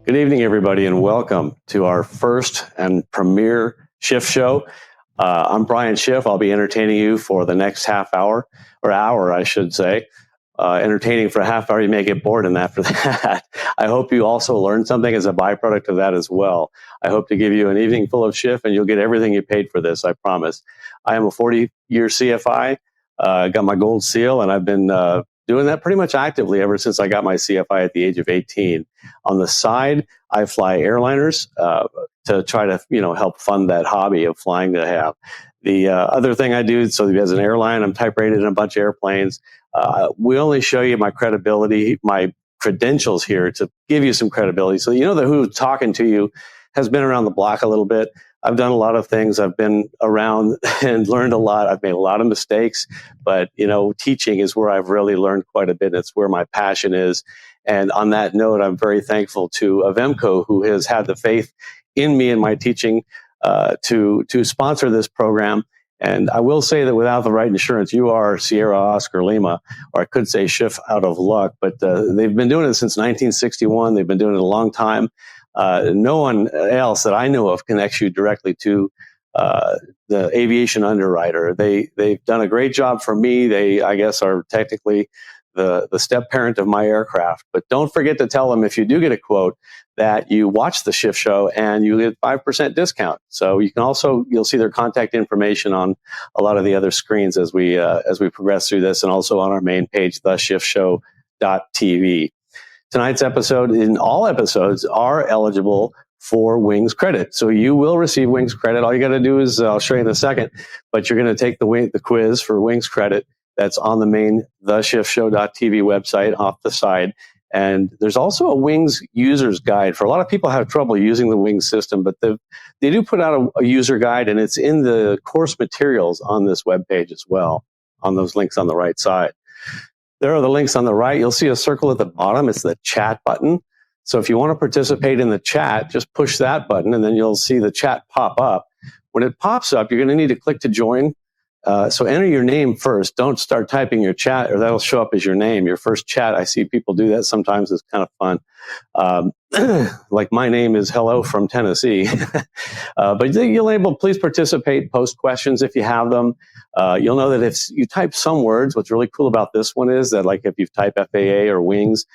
Good evening, everybody, and welcome to our first and premiere Schiff show. I'm Brian Schiff. I'll be entertaining you for the next half hour, or hour, I should say. Entertaining for a half hour, you may get bored, and after that, I hope you also learn something as a byproduct of that as well. I hope to give you an evening full of Schiff, and you'll get everything you paid for this, I promise. I am a 40-year CFI, got my gold seal, and I've been doing that pretty much actively ever since I got my CFI at the age of 18. On the side, I fly airliners to try to, help fund that hobby of flying that I have. The other thing I do, so as an airline, I'm type rated in a bunch of airplanes. We only show you my credibility, my credentials here to give you some credibility. So you know that who's talking to you has been around the block a little bit. I've done a lot of things. I've been around and learned a lot. I've made a lot of mistakes, but teaching is where I've really learned quite a bit. It's where my passion is. And on that note, I'm very thankful to Avemco, who has had the faith in me and my teaching to sponsor this program. And I will say that without the right insurance, you are Sierra Oscar Lima, or I could say Schiff out of luck. But they've been doing it since 1961. They've been doing it a long time. No one else that I know of connects you directly to the aviation underwriter. They've done a great job for me. They, I guess, are technically the step parent of my aircraft. But don't forget to tell them if you do get a quote that you watch the Schiff show and you get 5% discount. So you can also, you'll see their contact information on a lot of the other screens as we progress through this, and also on our main page, theschiffshow.tv. Tonight's episode, and all episodes, are eligible for Wings credit. So you will receive Wings credit. All you got to do is, I'll show you in a second, but you're going to take the quiz for Wings credit. That's on the main theschiffshow.tv website off the side. And there's also a Wings user's guide. For a lot of people who have trouble using the Wings system, but they do put out a user guide, and it's in the course materials on this webpage as well, on those links on the right side. There are the links on the right. You'll see a circle at the bottom. It's the chat button. So if you want to participate in the chat, just push that button, and then you'll see the chat pop up. When it pops up, you're going to need to click to join. So enter your name first. Don't start typing your chat, or that'll show up as your name. Your first chat. I see people do that sometimes. It's kind of fun. Like my name is Hello from Tennessee. But you'll please participate, post questions if you have them. You'll know that if you type some words, what's really cool about this one is that, like, if you type FAA or Wings,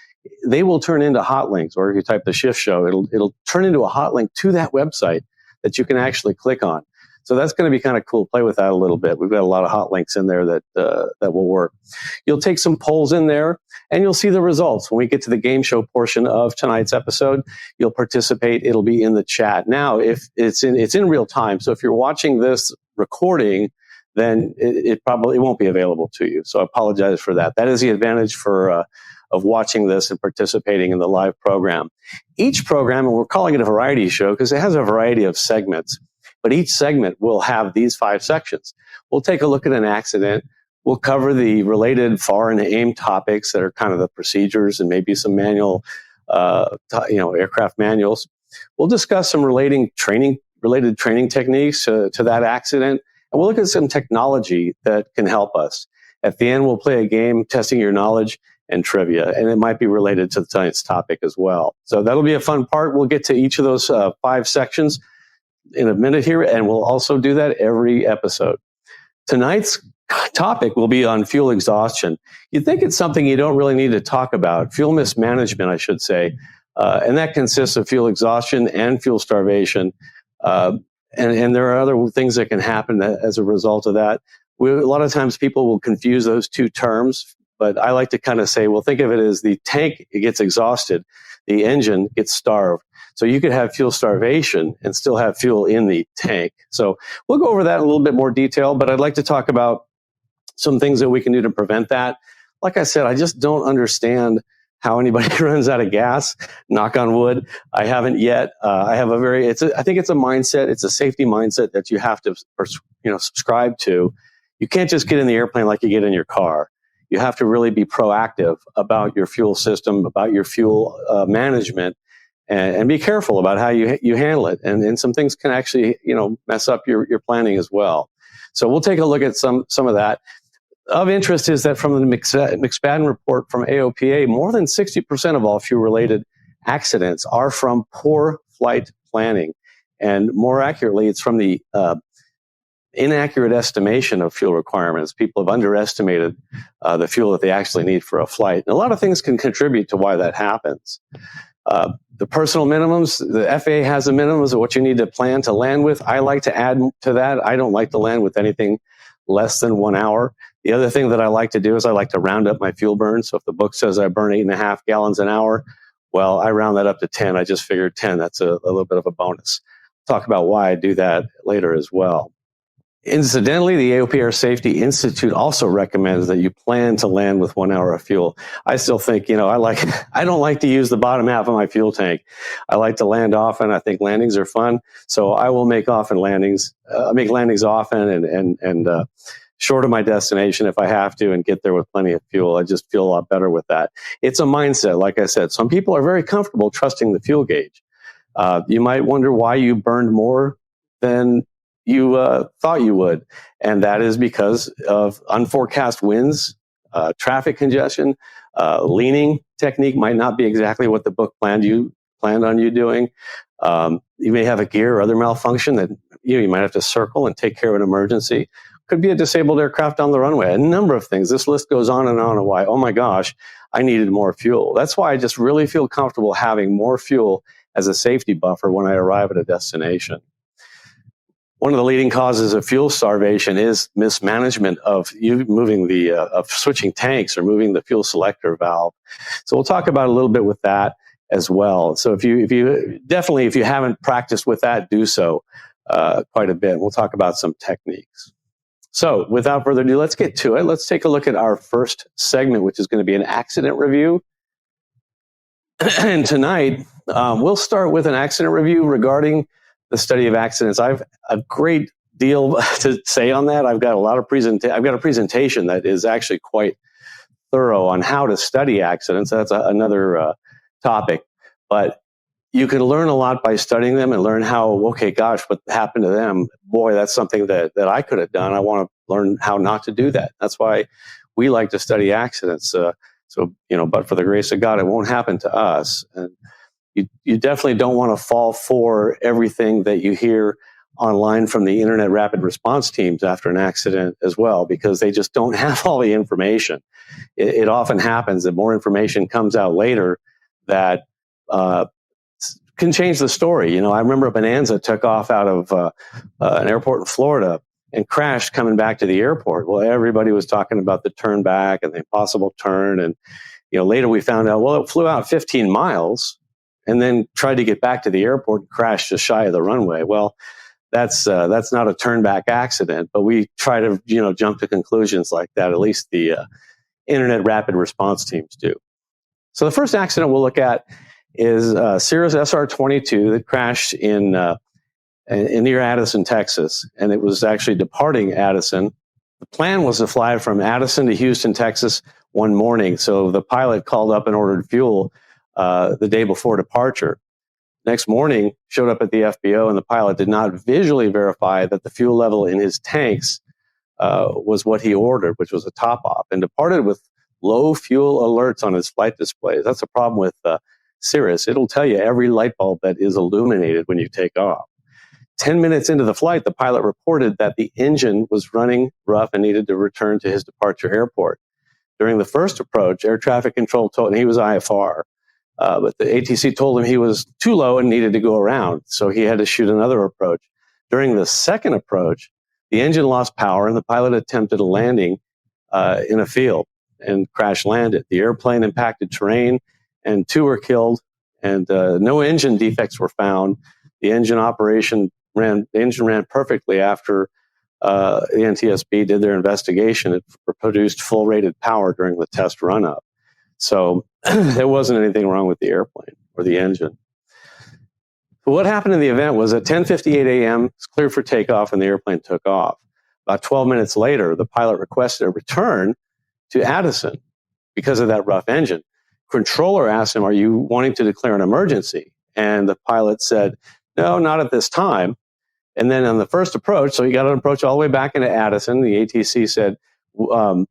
they will turn into hot links. Or if you type the Schiff Show, it'll turn into a hot link to that website that you can actually click on. So that's going to be kind of cool. Play with that a little bit. We've got a lot of hot links in there that will work. You'll take some polls in there, and you'll see the results. When we get to the game show portion of tonight's episode, you'll participate. It'll be in the chat. Now, if it's in real time, so if you're watching this recording, then it probably won't be available to you. So I apologize for that. That is the advantage of watching this and participating in the live program. Each program, and we're calling it a variety show because it has a variety of segments. But each segment will have these 5 sections. We'll take a look at an accident. We'll cover the related FAR and AIM topics that are kind of the procedures and maybe some manual, aircraft manuals. We'll discuss some related training techniques to that accident. And we'll look at some technology that can help us. At the end, we'll play a game testing your knowledge and trivia, and it might be related to tonight's topic as well. So that'll be a fun part. We'll get to each of those 5 sections in a minute here, and we'll also do that every episode. Tonight's topic will be on fuel exhaustion. You'd think it's something you don't really need to talk about. Fuel mismanagement, I should say. And that consists of fuel exhaustion and fuel starvation. And there are other things that can happen as a result of that. A lot of times people will confuse those two terms, but I like to kind of say, well, think of it as the tank, it gets exhausted. The engine gets starved. So you could have fuel starvation and still have fuel in the tank. So we'll go over that in a little bit more detail, but I'd like to talk about some things that we can do to prevent that. Like I said, I just don't understand how anybody runs out of gas. Knock on wood. I haven't yet. I have I think it's a mindset. It's a safety mindset that you have to, subscribe to. You can't just get in the airplane like you get in your car. You have to really be proactive about your fuel system, about your fuel management, and be careful about how you handle it. And some things can actually, mess up your planning as well. So we'll take a look at some of that. Of interest is that from the McSpadden report from AOPA, more than 60% of all fuel-related accidents are from poor flight planning. And more accurately, it's from the inaccurate estimation of fuel requirements. People have underestimated the fuel that they actually need for a flight. And a lot of things can contribute to why that happens. The personal minimums, the FAA has a minimums of what you need to plan to land with. I like to add to that. I don't like to land with anything less than 1 hour. The other thing that I like to do is I like to round up my fuel burn. So if the book says I burn 8.5 gallons an hour, well, I round that up to 10. I just figured 10. That's a little bit of a bonus. Talk about why I do that later as well. Incidentally, the AOP Air Safety Institute also recommends that you plan to land with 1 hour of fuel. I still think, I don't like to use the bottom half of my fuel tank. I like to land often. I think landings are fun. So I will make landings often and short of my destination if I have to and get there with plenty of fuel. I just feel a lot better with that. It's a mindset. Like I said, some people are very comfortable trusting the fuel gauge. You might wonder why you burned more than you thought you would. And that is because of unforecast winds, traffic congestion, leaning technique might not be exactly what the book planned on you doing. You may have a gear or other malfunction that you might have to circle and take care of an emergency. Could be a disabled aircraft on the runway. A number of things. This list goes on and on. Why? Oh my gosh, I needed more fuel. That's why I just really feel comfortable having more fuel as a safety buffer when I arrive at a destination. One of the leading causes of fuel starvation is mismanagement of of switching tanks or moving the fuel selector valve. So we'll talk about a little bit with that as well. So if you haven't practiced with that, do so quite a bit. We'll talk about some techniques. So without further ado, let's get to it. Let's take a look at our first segment, which is going to be an accident review. And tonight, we'll start with an accident review regarding the study of accidents. I've a great deal to say on that. I've got a presentation that is actually quite thorough on how to study accidents. That's another topic, but you can learn a lot by studying them and learn what happened to them? Boy, that's something that I could have done. I want to learn how not to do that. That's why we like to study accidents. But for the grace of God, it won't happen to us. And you definitely don't want to fall for everything that you hear online from the internet rapid response teams after an accident as well, because they just don't have all the information. It often happens that more information comes out later that can change the story. I remember a Bonanza took off out of an airport in Florida and crashed coming back to the airport. Well, everybody was talking about the turn back and the impossible turn. And, later we found out, it flew out 15 miles and then tried to get back to the airport and crashed just shy of the runway. Well, that's not a turn back accident, but we try to, jump to conclusions like that. At least the internet rapid response teams do. So the first accident we'll look at is Cirrus SR-22 that crashed in near Addison, Texas, and it was actually departing Addison. The plan was to fly from Addison to Houston, Texas one morning. So the pilot called up and ordered fuel the day before departure. Next morning, showed up at the FBO, and the pilot did not visually verify that the fuel level in his tanks was what he ordered, which was a top off, and departed with low fuel alerts on his flight displays. That's a problem with Cirrus. It'll tell you every light bulb that is illuminated when you take off. 10 minutes into the flight, the pilot reported that the engine was running rough and needed to return to his departure airport. During the first approach, air traffic control told him he was IFR, but the ATC told him he was too low and needed to go around, so he had to shoot another approach. During the second approach, the engine lost power and the pilot attempted a landing in a field and crash landed. The airplane impacted terrain and 2 were killed, and no engine defects were found. The engine ran perfectly after the NTSB did their investigation. It produced full rated power during the test run-up. So there wasn't anything wrong with the airplane or the engine. But what happened in the event was at 10:58 a.m., it's clear for takeoff, and the airplane took off. About 12 minutes later, the pilot requested a return to Addison because of that rough engine. Controller asked him, "Are you wanting to declare an emergency?" And the pilot said, "No, not at this time." And then on the first approach, so he got an approach all the way back into Addison, the ATC said,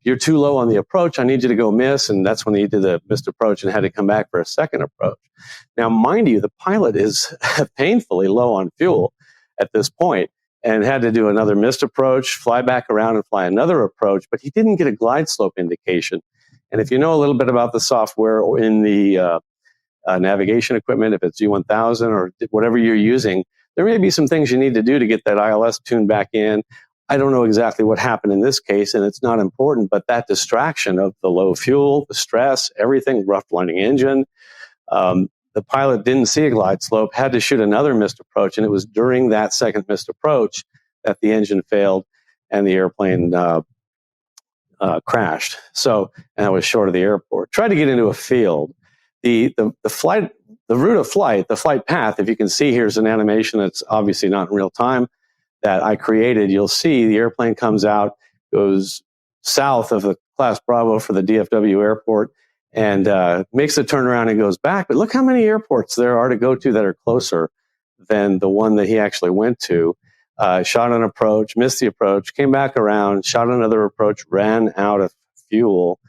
you're too low on the approach. I need you to go miss. And that's when he did the missed approach and had to come back for a second approach. Now, mind you, the pilot is painfully low on fuel at this point and had to do another missed approach, fly back around and fly another approach, but he didn't get a glide slope indication. And if you know a little bit about the software in the navigation equipment, if it's G1000 or whatever you're using, there may be some things you need to do to get that ILS tuned back in. I don't know exactly what happened in this case, and it's not important, but that distraction of the low fuel, the stress, everything, rough landing engine, the pilot didn't see a glide slope, had to shoot another missed approach, and it was during that second missed approach that the engine failed and the airplane crashed. So, and it was short of the airport. Tried to get into a field. The flight, the route of flight, the flight path, if you can see, here's an animation that's obviously not in real time that I created. You'll see the airplane comes out, goes south of the Class Bravo for the DFW airport, and makes the turnaround and goes back. But look how many airports there are to go to that are closer than the one that he actually went to. Shot an approach, missed the approach, came back around, shot another approach, ran out of fuel,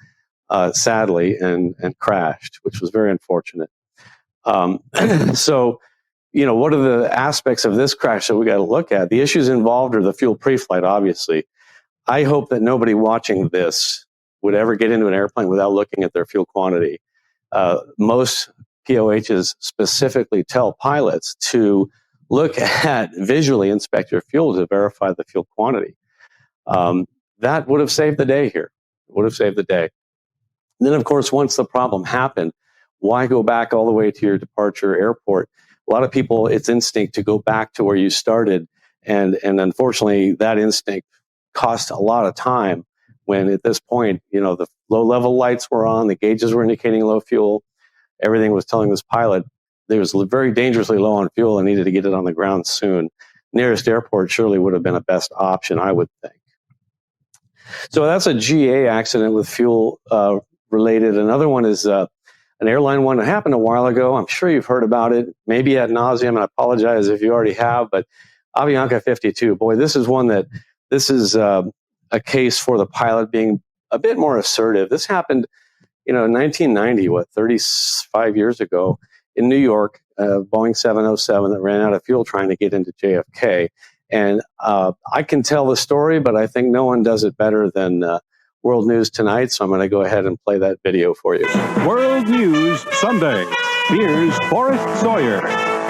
sadly, and crashed, which was very unfortunate. So, you know, what are the aspects of this crash that we got to look at? The issues involved are the fuel pre-flight, obviously. I hope that nobody watching this would ever get into an airplane without looking at their fuel quantity. Most POHs specifically tell pilots to look at, visually inspect your fuel to verify the fuel quantity. That would have saved the day here. Would have saved the day. And then, of course, once the problem happened, why go back all the way to your departure airport? A lot of people, it's instinct to go back to where you started. And unfortunately, that instinct cost a lot of time when at this point, you know, the low level lights were on, the gauges were indicating low fuel. Everything was telling this pilot they was very dangerously low on fuel and needed to get it on the ground soon. Nearest airport surely would have been a best option, I would think. So that's a GA accident with fuel related. Another one is an airline one that happened a while ago. I'm sure you've heard about it, maybe ad nauseum, and I apologize if you already have, but Avianca 52, boy, this is one that, this is a case for the pilot being a bit more assertive. This happened, you know, in 1990, 35 years ago in New York, Boeing 707 that ran out of fuel trying to get into JFK. And I can tell the story, but I think no one does it better than World News Tonight, so I'm going to go ahead and play that video for you. World News Sunday. Here's Forrest Sawyer.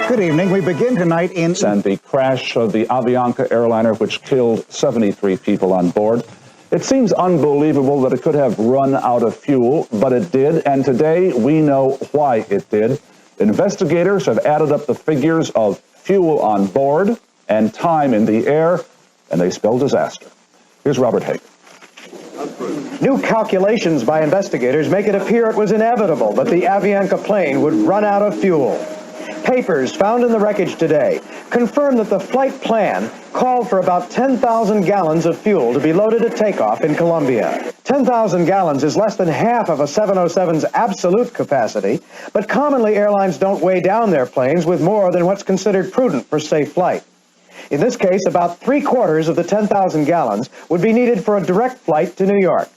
Good evening. We begin tonight in... And the crash of the Avianca airliner, which killed 73 people on board. It seems unbelievable that it could have run out of fuel, but it did, and today we know why it did. Investigators have added up the figures of fuel on board and time in the air, and they spell disaster. Here's Robert Haig. New calculations by investigators make it appear it was inevitable that the Avianca plane would run out of fuel. Papers found in the wreckage today confirm that the flight plan called for about 10,000 gallons of fuel to be loaded at takeoff in Colombia. 10,000 gallons is less than half of a 707's absolute capacity, but commonly airlines don't weigh down their planes with more than what's considered prudent for safe flight. In this case, about 3/4 of the 10,000 gallons would be needed for a direct flight to New York,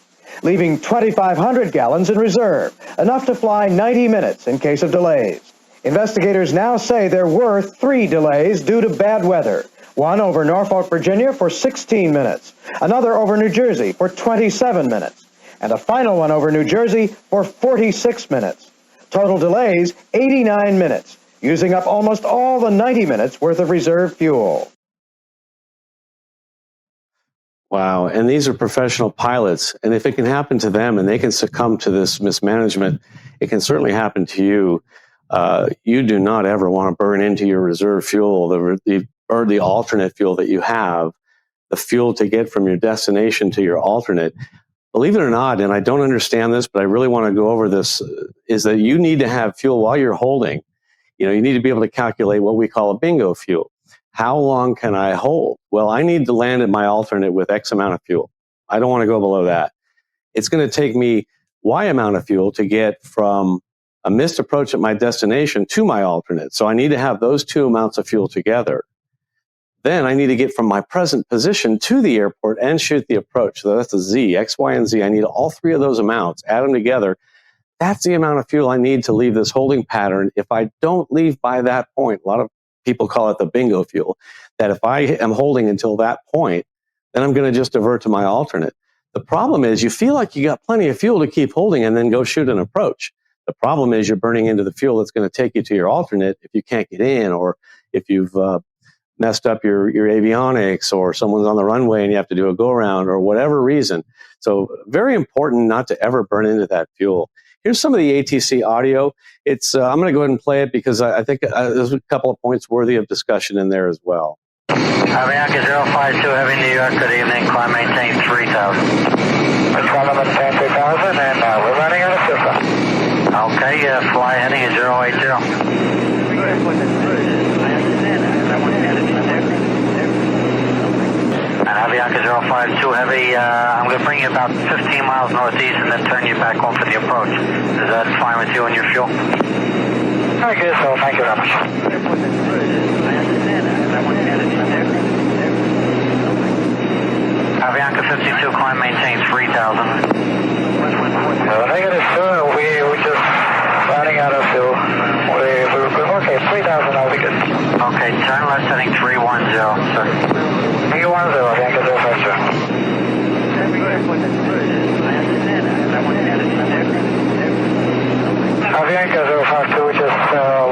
leaving 2,500 gallons in reserve, enough to fly 90 minutes in case of delays. Investigators now say there were 3 delays due to bad weather. One over Norfolk, Virginia for 16 minutes, another over New Jersey for 27 minutes, and a final one over New Jersey for 46 minutes. Total delays, 89 minutes, using up almost all the 90 minutes worth of reserve fuel. Wow. And these are professional pilots. And if it can happen to them and they can succumb to this mismanagement, it can certainly happen to you. You do not ever want to burn into your reserve fuel, or the alternate fuel that you have, the fuel to get from your destination to your alternate. Believe it or not, and I don't understand this, but I really want to go over this, is that you need to have fuel while you're holding. You know, you need to be able to calculate what we call a bingo fuel. How long can I hold? Well, I need to land at my alternate with X amount of fuel. I don't want to go below that. It's going to take me Y amount of fuel to get from a missed approach at my destination to my alternate. So I need to have those two amounts of fuel together. Then I need to get from my present position to the airport and shoot the approach. So that's a Z, X, Y, and Z. I need all three of those amounts, add them together. That's the amount of fuel I need to leave this holding pattern. If I don't leave by that point, a lot of people call it the bingo fuel, that if I am holding until that point, then I'm going to just divert to my alternate. The problem is you feel like you got plenty of fuel to keep holding and then go shoot an approach. The problem is you're burning into the fuel that's going to take you to your alternate if you can't get in, or if you've messed up your avionics, or someone's on the runway and you have to do a go around, or whatever reason. So very important not to ever burn into that fuel. Here's some of the ATC audio. It's I'm going to go ahead and play it because I think there's a couple of points worthy of discussion in there as well. Avianca 052, Heavy New York, good evening, climb maintain 3000. Let's climb up maintain 3000 and we're running out of fuel. Okay, fly heading at 080. And Avianca 052 Heavy, I'm going to bring you about 15 miles northeast and then turn you back home for the approach. Is that fine with you and your fuel? I guess so, thank you very much. Avianca 52, climb maintain 3000. Negative, sir, we're just running out of fuel. Okay, 3000, I'll be good. Okay, turn left heading 310, sir. 310, Avianca 052. Avianca 052, we just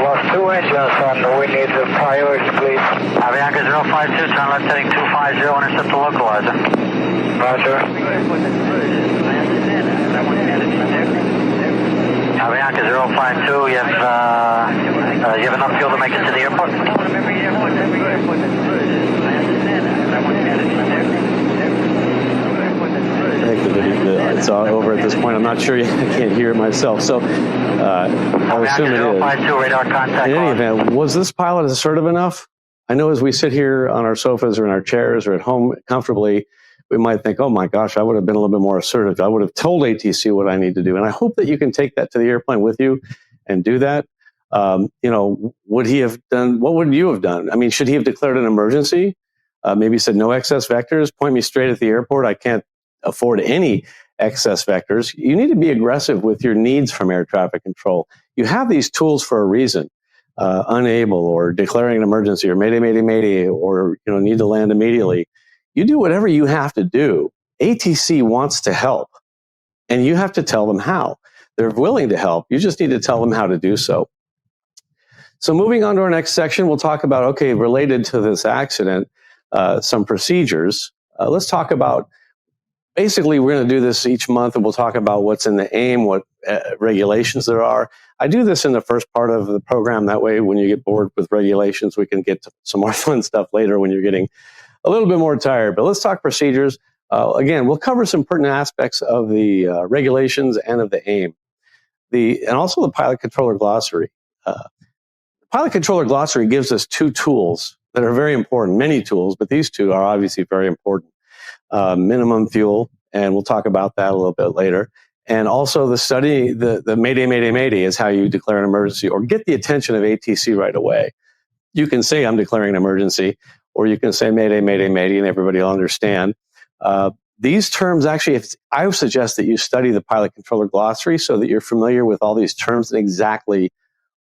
lost two engines and we need the priority, please. Avianca 052, turn left heading 250, intercept the localizer. Roger. Avianca 052, you have enough fuel to make it to the airport? I think it's over at this point. I'm not sure. I can't hear it myself. So I'll assume it is. Radar contact in any event, was this pilot assertive enough? I know as we sit here on our sofas or in our chairs or at home comfortably, we might think, oh my gosh, I would have been a little bit more assertive. I would have told ATC what I need to do. And I hope that you can take that to the airplane with you and do that. Would he have done, what would you have done? I mean, should he have declared an emergency? Maybe said no excess vectors, point me straight at the airport. I can't afford any excess vectors. You need to be aggressive with your needs from air traffic control. You have these tools for a reason. Unable, or declaring an emergency, or mayday, mayday, mayday, or need to land immediately. You do whatever you have to do. ATC wants to help, and you have to tell them how. They're willing to help. You just need to tell them how to do so. So moving on to our next section, we'll talk about, related to this accident, some procedures. Let's talk about, basically, we're going to do this each month, and we'll talk about what's in the AIM, what regulations there are. I do this in the first part of the program. That way, when you get bored with regulations, we can get to some more fun stuff later when you're getting a little bit more tired. But let's talk procedures. Again, we'll cover some pertinent aspects of the regulations and of the AIM, and also the pilot controller glossary. The pilot controller glossary gives us two tools that are very important, many tools, but these two are obviously very important. Minimum fuel, and we'll talk about that a little bit later. And also the study, the mayday, mayday, mayday is how you declare an emergency or get the attention of ATC right away. You can say, I'm declaring an emergency, or you can say mayday, mayday, mayday, and everybody will understand. These terms, actually, I would suggest that you study the pilot controller glossary so that you're familiar with all these terms and exactly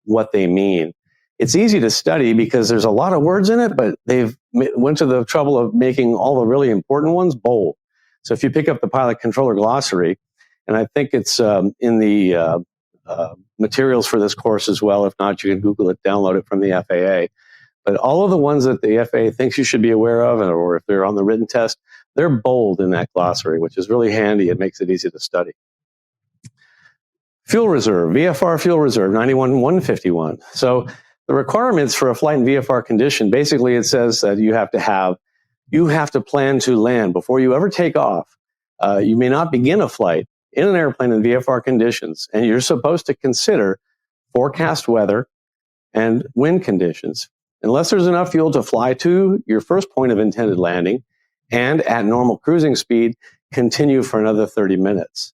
what they mean. It's easy to study because there's a lot of words in it, but they've went to the trouble of making all the really important ones bold. So if you pick up the pilot controller glossary, and I think it's in the materials for this course as well. If not, you can Google it, download it from the FAA. But all of the ones that the FAA thinks you should be aware of, or if they're on the written test, they're bold in that glossary, which is really handy. It makes it easy to study. Fuel reserve, VFR fuel reserve, 91-151. So the requirements for a flight in VFR condition, basically it says that you have to plan to land before you ever take off. You may not begin a flight in an airplane in VFR conditions, and you're supposed to consider forecast weather and wind conditions. Unless there's enough fuel to fly to your first point of intended landing, and at normal cruising speed, continue for another 30 minutes.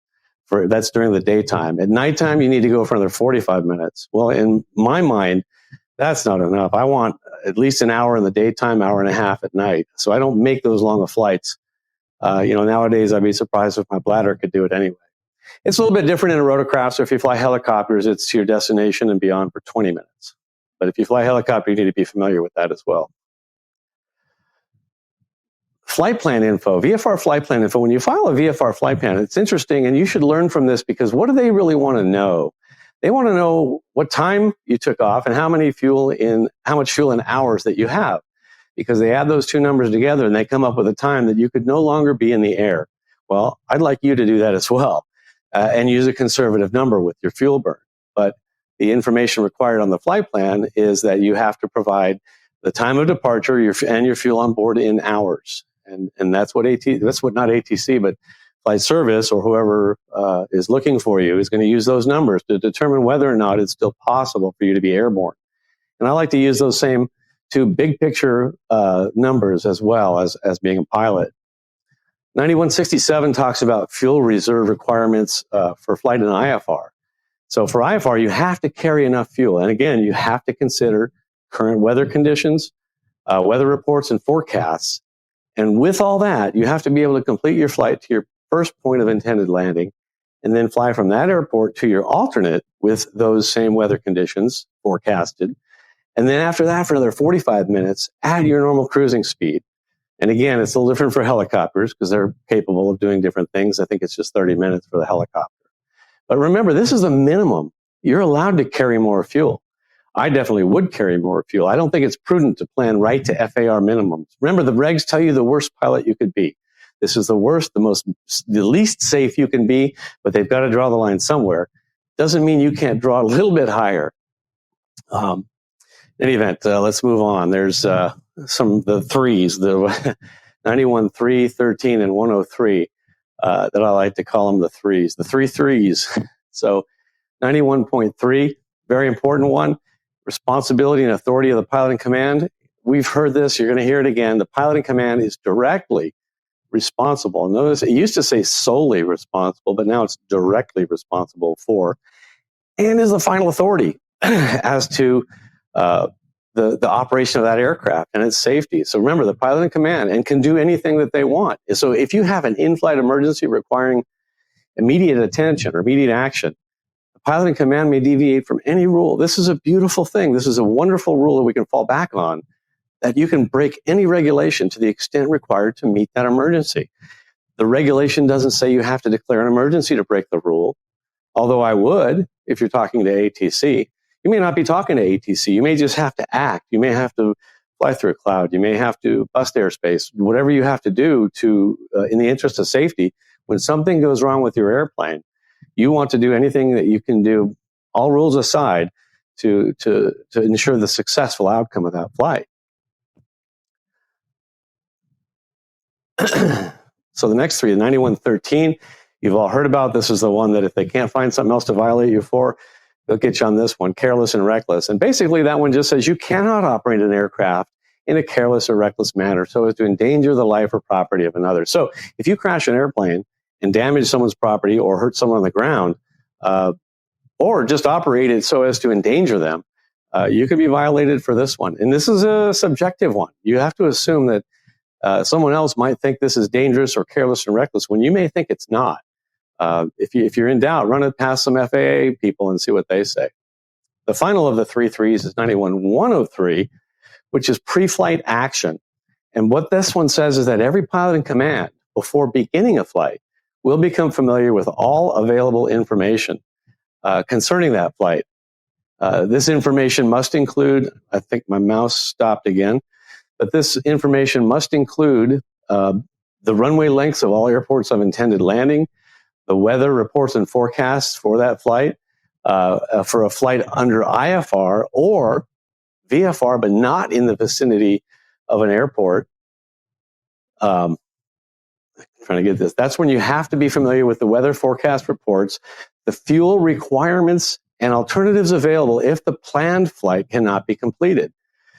That's during the daytime. At nighttime, you need to go for another 45 minutes. Well, in my mind, that's not enough. I want at least an hour in the daytime, hour and a half at night. So I don't make those long of flights. Nowadays I'd be surprised if my bladder could do it anyway. It's a little bit different in a rotorcraft. So if you fly helicopters, it's to your destination and beyond for 20 minutes. But if you fly helicopter, you need to be familiar with that as well. Flight plan info, VFR flight plan info. When you file a VFR flight plan, it's interesting, and you should learn from this, because what do they really want to know? They want to know what time you took off and how much fuel in hours that you have, because they add those two numbers together and they come up with a time that you could no longer be in the air. Well, I'd like you to do that as well, and use a conservative number with your fuel burn. But the information required on the flight plan is that you have to provide the time of departure and your fuel on board in hours. And that's what not ATC, but flight service or whoever is looking for you is going to use those numbers to determine whether or not it's still possible for you to be airborne. And I like to use those same two big picture numbers as well as being a pilot. 9167 talks about fuel reserve requirements for flight in IFR. So for IFR, you have to carry enough fuel. And again, you have to consider current weather conditions, weather reports, and forecasts. And with all that, you have to be able to complete your flight to your first point of intended landing, and then fly from that airport to your alternate with those same weather conditions forecasted. And then after that, for another 45 minutes, add your normal cruising speed. And again, it's a little different for helicopters because they're capable of doing different things. I think it's just 30 minutes for the helicopter. But remember, this is the minimum. You're allowed to carry more fuel. I definitely would carry more fuel. I don't think it's prudent to plan right to FAR minimums. Remember, the regs tell you the worst pilot you could be. This is the worst, the least safe you can be, but they've got to draw the line somewhere. Doesn't mean you can't draw a little bit higher. In any event, let's move on. There's some of the threes, the 91, 3, 13, and 103, that I like to call them the threes, the three threes. So 91.3, very important one. Responsibility and authority of the pilot in command. We've heard this. You're going to hear it again. The pilot in command is directly responsible. Notice it used to say solely responsible, but now it's directly responsible for, and is the final authority as to the operation of that aircraft and its safety. So remember, the pilot in command and can do anything that they want. So if you have an in-flight emergency requiring immediate attention or immediate action, pilot in command may deviate from any rule. This is a beautiful thing. This is a wonderful rule that we can fall back on, that you can break any regulation to the extent required to meet that emergency. The regulation doesn't say you have to declare an emergency to break the rule, although I would if you're talking to ATC. You may not be talking to ATC. You may just have to act. You may have to fly through a cloud. You may have to bust airspace. Whatever you have to do to, in the interest of safety, when something goes wrong with your airplane, you want to do anything that you can do, all rules aside, to ensure the successful outcome of that flight. So the next three, the 9113, you've all heard about. This is the one that if they can't find something else to violate you for, they'll get you on this one, careless and reckless. And basically that one just says you cannot operate an aircraft in a careless or reckless manner so as to endanger the life or property of another. So if you crash an airplane and damage someone's property or hurt someone on the ground, or just operate it so as to endanger them, you could be violated for this one. And this is a subjective one. You have to assume that someone else might think this is dangerous or careless and reckless when you may think it's not. If you're in doubt, run it past some FAA people and see what they say. The final of the three threes is 91-103, which is pre-flight action. And what this one says is that every pilot in command, before beginning a flight, will become familiar with all available information concerning that flight. This information must include, I think my mouse stopped again, but this information must include the runway lengths of all airports of intended landing, the weather reports and forecasts for that flight, for a flight under IFR or VFR, but not in the vicinity of an airport. Trying to get this. That's when you have to be familiar with the weather forecast reports, the fuel requirements, and alternatives available if the planned flight cannot be completed.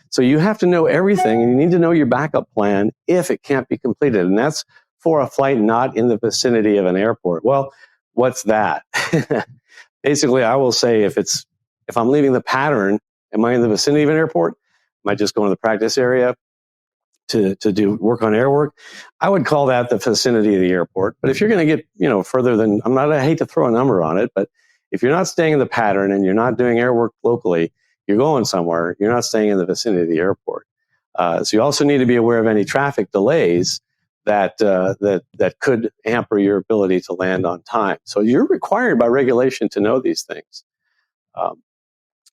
So you have to know everything, and you need to know your backup plan if it can't be completed. And that's for a flight not in the vicinity of an airport. Well, what's that? Basically, I will say if I'm leaving the pattern, am I in the vicinity of an airport? might just go into the practice area to do work on airwork. I would call that the vicinity of the airport. But if you're going to get, further than, I hate to throw a number on it, but if you're not staying in the pattern and you're not doing airwork locally, you're going somewhere, you're not staying in the vicinity of the airport. So you also need to be aware of any traffic delays that could hamper your ability to land on time. So you're required by regulation to know these things.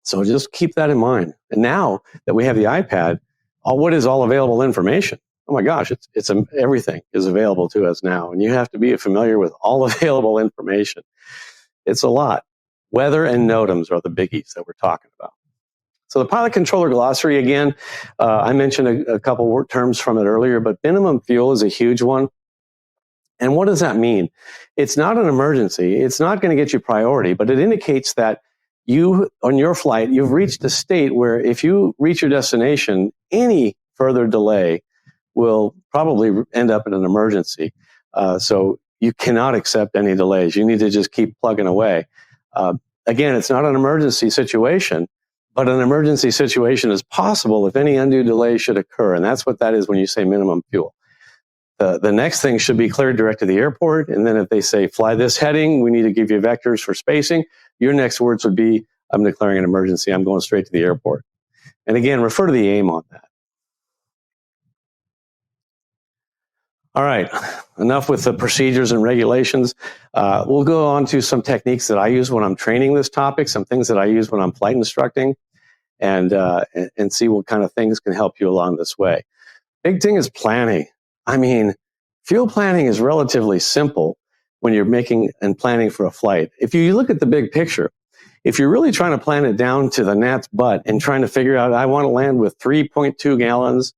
So just keep that in mind. And now that we have the iPad, what is all available information? Oh my gosh, everything is available to us now, and you have to be familiar with all available information. It's a lot. Weather and NOTAMs are the biggies that we're talking about. So the pilot controller glossary, again, I mentioned a couple terms from it earlier, but minimum fuel is a huge one. And what does that mean? It's not an emergency. It's not going to get you priority, but it indicates that you, on your flight, you've reached a state where if you reach your destination, any further delay will probably end up in an emergency. So you cannot accept any delays. You need to just keep plugging away. Again, it's not an emergency situation, but an emergency situation is possible if any undue delay should occur. And that's what that is when you say minimum fuel. The next thing should be cleared direct to the airport. And then if they say, fly this heading, we need to give you vectors for spacing, your next words would be, I'm declaring an emergency. I'm going straight to the airport. And again, refer to the AIM on that. All right, enough with the procedures and regulations. We'll go on to some techniques that I use when I'm training this topic, some things that I use when I'm flight instructing, and see what kind of things can help you along this way. Big thing is planning. I mean, fuel planning is relatively simple when you're making and planning for a flight. If you look at the big picture, if you're really trying to plan it down to the gnat's butt and trying to figure out, I want to land with 3.2 gallons,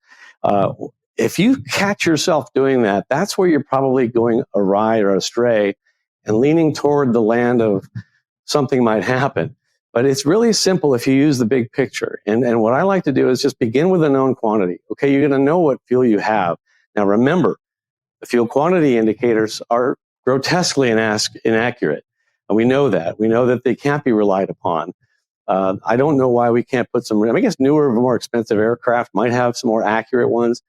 if you catch yourself doing that, that's where you're probably going awry or astray and leaning toward the land of something might happen. But it's really simple if you use the big picture. And what I like to do is just begin with a known quantity. Okay, you're going to know what fuel you have. Now remember, the fuel quantity indicators are grotesquely inaccurate. And we know that. We know that they can't be relied upon. I don't know why we can't put some, I guess newer, more expensive aircraft might have some more accurate ones.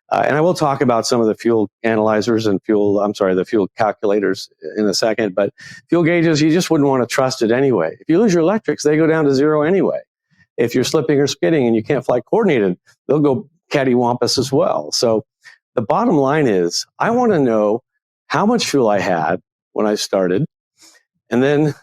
And I will talk about some of the fuel analyzers and the fuel calculators in a second, but fuel gauges, you just wouldn't want to trust it anyway. If you lose your electrics, they go down to zero anyway. If you're slipping or skidding and you can't fly coordinated, they'll go cattywampus as well. So the bottom line is, I want to know how much fuel I had when I started, and then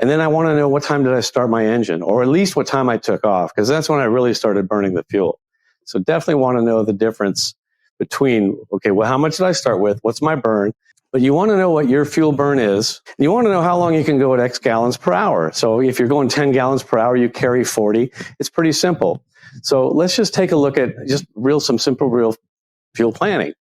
I want to know what time did I start my engine, or at least what time I took off, because that's when I really started burning the fuel. So definitely want to know the difference between, okay, well, how much did I start with? What's my burn? But you want to know what your fuel burn is. You want to know how long you can go at X gallons per hour. So if you're going 10 gallons per hour, you carry 40. It's pretty simple. So let's just take a look at some simple real fuel planning.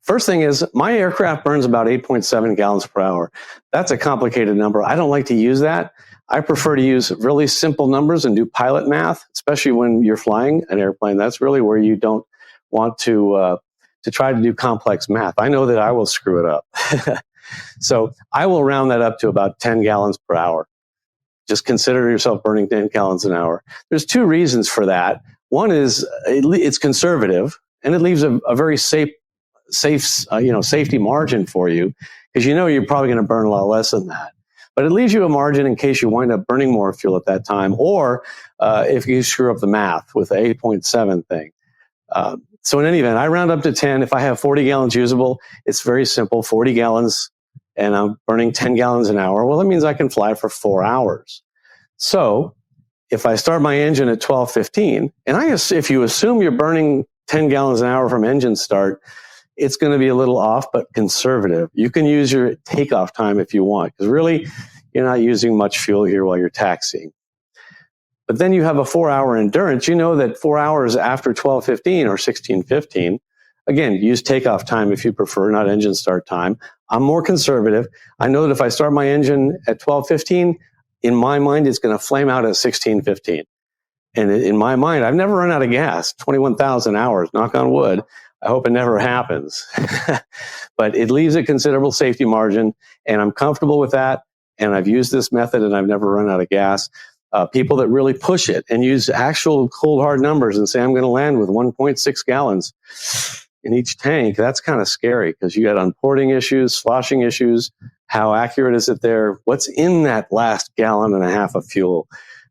First thing is, my aircraft burns about 8.7 gallons per hour. That's a complicated number. I don't like to use that. I prefer to use really simple numbers and do pilot math, especially when you're flying an airplane. That's really where you don't want to try to do complex math. I know that I will screw it up. So I will round that up to about 10 gallons per hour. Just consider yourself burning 10 gallons an hour. There's two reasons for that. One is it's conservative, and it leaves a very safe safety margin for you, because you're probably going to burn a lot less than that. But it leaves you a margin in case you wind up burning more fuel at that time, or if you screw up the math with the 8.7 thing. So in any event, I round up to 10. If I have 40 gallons usable, it's very simple, 40 gallons, and I'm burning 10 gallons an hour. Well, that means I can fly for 4 hours. So if I start my engine at 12:15, and if you assume you're burning 10 gallons an hour from engine start, it's going to be a little off, but conservative. You can use your takeoff time if you want, because really, you're not using much fuel here while you're taxiing. But then you have a 4-hour endurance. You know that 4 hours after 12:15 or 16:15, again, use takeoff time if you prefer, not engine start time. I'm more conservative. I know that if I start my engine at 12:15, in my mind, it's going to flame out at 16:15. And in my mind, I've never run out of gas, 21,000 hours, knock on wood. I hope it never happens. But it leaves a considerable safety margin, and I'm comfortable with that. And I've used this method, and I've never run out of gas. People that really push it and use actual cold hard numbers and say, I'm going to land with 1.6 gallons in each tank. That's kind of scary because you got unporting issues, sloshing issues. How accurate is it there? What's in that last gallon and a half of fuel?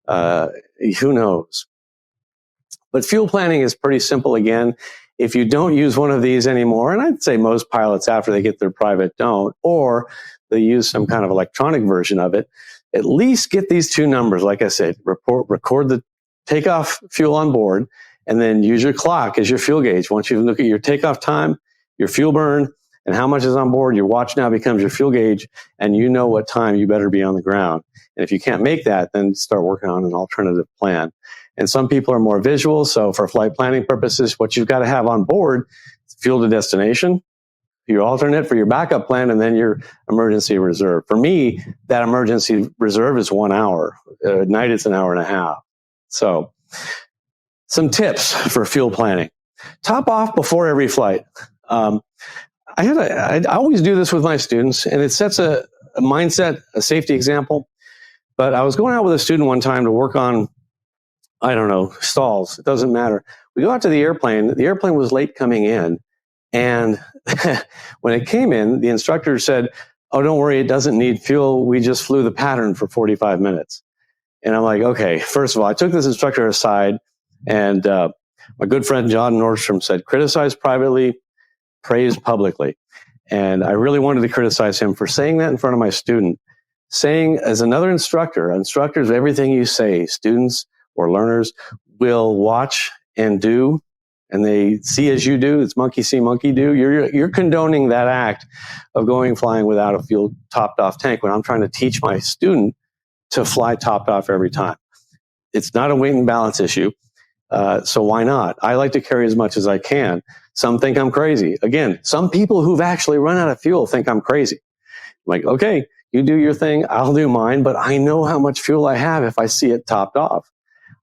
Who knows? But fuel planning is pretty simple again. If you don't use one of these anymore, and I'd say most pilots after they get their private don't, or they use some kind of electronic version of it, at least get these two numbers. Like I said, record the takeoff fuel on board, and then use your clock as your fuel gauge. Once you look at your takeoff time, your fuel burn, and how much is on board, your watch now becomes your fuel gauge, and you know what time you better be on the ground. And if you can't make that, then start working on an alternative plan. And some people are more visual, so for flight planning purposes, what you've got to have on board is fuel to destination, your alternate for your backup plan, and then your emergency reserve. For me, that emergency reserve is 1 hour. At night, it's an hour and a half. So some tips for fuel planning. Top off before every flight. I always do this with my students, and it sets a mindset, a safety example. But I was going out with a student one time to work on, I don't know, stalls. It doesn't matter. We go out to the airplane. The airplane was late coming in. And when it came in, the instructor said, oh, don't worry, it doesn't need fuel. We just flew the pattern for 45 minutes. And I'm like, okay, first of all, I took this instructor aside, and my good friend John Nordstrom said, criticize privately, praise publicly. And I really wanted to criticize him for saying that in front of my student. Saying, as another instructors, everything you say, students or learners will watch and do, and they see as you do. It's monkey see, monkey do. You're condoning that act of flying without a fuel topped off tank when I'm trying to teach my student to fly topped off every time. It's not a weight and balance issue. So why not? I like to carry as much as I can. Some think I'm crazy. Again, some people who've actually run out of fuel think I'm crazy. I'm like, okay, you do your thing, I'll do mine, but I know how much fuel I have if I see it topped off.